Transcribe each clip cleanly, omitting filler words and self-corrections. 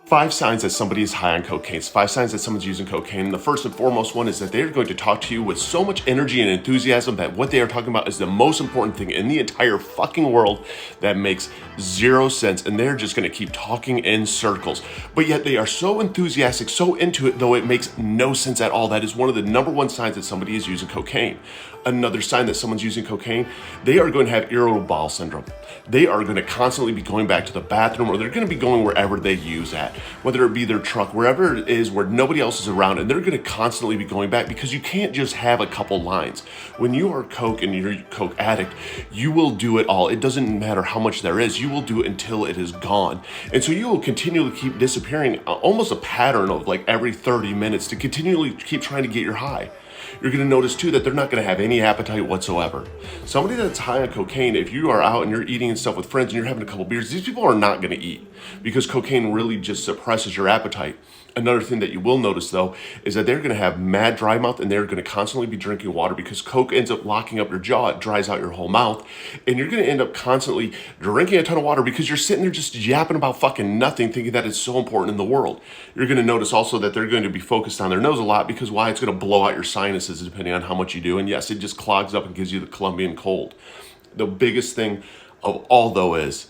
5 signs that somebody is high on cocaine. It's 5 signs that someone's using cocaine. And the first and foremost one is that they're going to talk to you with so much energy and enthusiasm that what they are talking about is the most important thing in the entire fucking world that makes zero sense. And they're just going to keep talking in circles. But yet they are so enthusiastic, so into it, though it makes no sense at all. That is one of the number one signs that somebody is using cocaine. Another sign that someone's using cocaine, they are going to have irritable bowel syndrome. They are going to constantly be going back to the bathroom, or they're going to be going wherever they use at, whether it be their truck, wherever it is where nobody else is around, and they're going to constantly be going back because you can't just have a couple lines. When you are coke and you're a coke addict, you will do it all. It doesn't matter how much there is. You will do it until it is gone. And so you will continually keep disappearing, almost a pattern of like every 30 minutes to continually keep trying to get your high. You're going to notice too that they're not going to have any appetite whatsoever. Somebody that's high on cocaine, if you are out and you're eating and stuff with friends and you're having a couple beers, these people are not going to eat because cocaine really just suppresses your appetite. Another thing that you will notice though is that they're going to have mad dry mouth and they're going to constantly be drinking water because coke ends up locking up your jaw. It dries out your whole mouth and you're going to end up constantly drinking a ton of water because you're sitting there just yapping about fucking nothing, thinking that it's so important in the world. You're going to notice also that they're going to be focused on their nose a lot because why? It's going to blow out your sinuses depending on how much you do. And yes, it just clogs up and gives you the Colombian cold. The biggest thing of all though is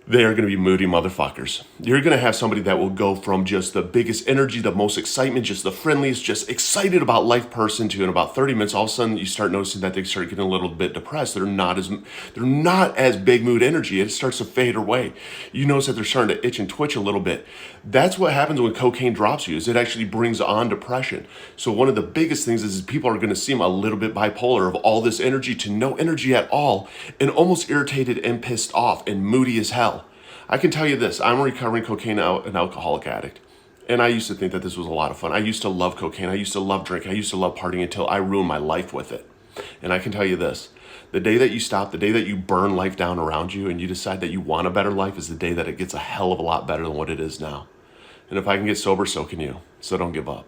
they are going to be moody motherfuckers. You're going to have somebody that will go from just the biggest energy, the most excitement, just the friendliest, just excited about life person to in about 30 minutes, all of a sudden you start noticing that they start getting a little bit depressed. They're not as big mood energy. It starts to fade away. You notice that they're starting to itch and twitch a little bit. That's what happens when cocaine drops you, is it actually brings on depression. So one of the biggest things is people are going to seem a little bit bipolar of all this energy to no energy at all and almost irritated and pissed off and moody as hell. I can tell you this, I'm a recovering cocaine and alcoholic addict. And I used to think that this was a lot of fun. I used to love cocaine. I used to love drinking. I used to love partying until I ruined my life with it. And I can tell you this, the day that you stop, the day that you burn life down around you and you decide that you want a better life is the day that it gets a hell of a lot better than what it is now. And if I can get sober, so can you. So don't give up.